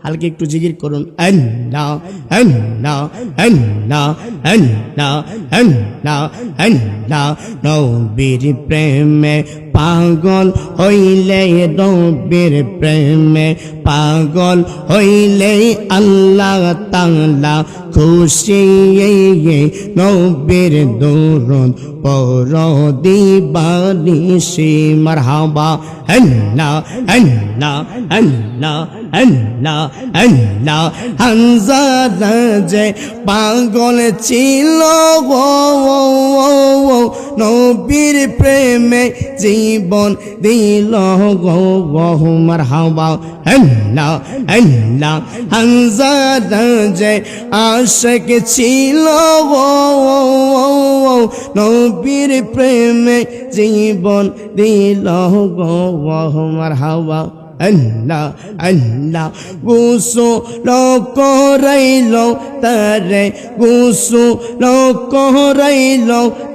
হালকা একটু জিকির করুন। আল্লাহ আল্লাহ আল্লাহ আল্লাহ আল্লাহ আল্লাহ। নবীর প্রেমে পাগল হইলে, নবীর প্রেমে পাগল হইলে আল্লাহ তাআলা খুশি। নবীর দরুদ পড় দিবানিশি। মারহাবা আল্লাহ আল্লাহ আল্লাহ আল্লাহ আল্লাহ। হানজালা যে পাগল ছিল নবীর প্রেমে জীবন দিল গো। মারহাবা আল্লাহ আল্লাহ। হানজালা যে আশিক ছিল নবীর প্রেমে জীবন দিল গো। মারহাবা আল্লাহ আল্লাহ। গোসল করাইল তারে, গোসল করাইল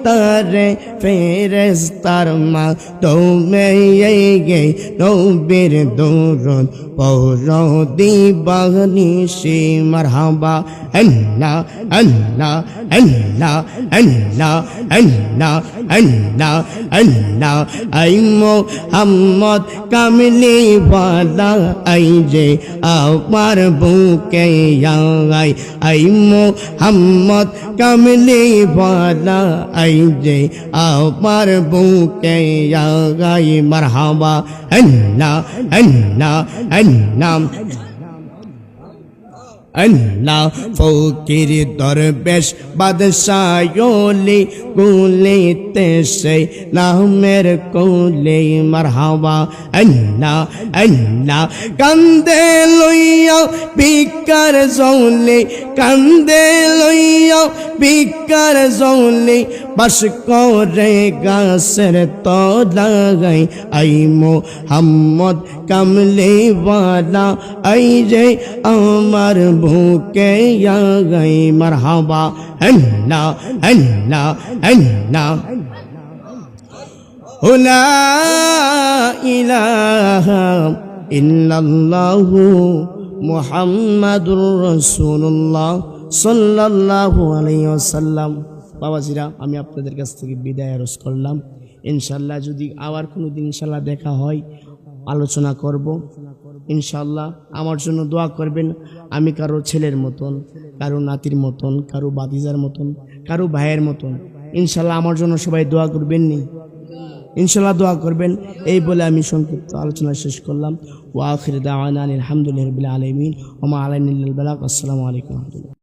তারে ফেরেশতার মাধ্যমে। নবীর দরুদ পড় দিবানিশি। মারহাবা আল্লাহ আল্লাহ আল্লাহ আল্লাহ আল্লাহ আল্লাহ আল্লাহ। আই মুহাম্মদ কামলি वाला आई जे আমার বুকে আই। আই মুহাম্মদ কামলি वाला आई जे আমার বুকে আই। মারহাবা আল্লাহ আল্লাহ আল্লাহ আল্লাহ। ফকির দরবেশ বাদশাহলি কুলিতে সেই নামের কোলে। মারহাবা আল্লাহ আল্লাহ। কান্দে লইয়া ভিক্ষার জলে, কান্দে লইয়া ভিক্ষার জলে বাস করে গাছের তলায়। আই মুহাম্মদ কামলি वाला আই যে আমার বুকে আই। মারহাবা আল্লাহ আল্লাহ আল্লাহ। লা ইলাহা ইল্লাল্লাহু মুহাম্মাদুর রাসূলুল্লাহ সাল্লাল্লাহু আলাইহি ওয়াসাল্লাম। বাবাজিরা, আমি আপনাদের কাছ থেকে বিদায় আরজ করলাম। ইনশাআল্লাহ যদি আবার কোনো দিন ইনশাআল্লাহ দেখা হয় আলোচনা করব। ইনশাআল্লাহ আমার জন্য দোয়া করবেন। আমি কারো ছেলের মতন, কারো নাতির মতন, কারো বাতিজার মতন, কারো ভাইয়ের মতন। ইনশাআল্লাহ আমার জন্য সবাই দোয়া করবেন নি? ইনশাআল্লাহ দোয়া করবেন। এই বলে আমি সংক্ষিপ্ত আলোচনা শেষ করলাম। ওয়া আখির দাওয়ানা আলহামদুলিল্লাহি রাব্বিল আলামিন ওয়া মা আলাইনা ইল্লাল বালাগ। আসসালামু আলাইকুম ওয়া রাহমাতুল্লাহ।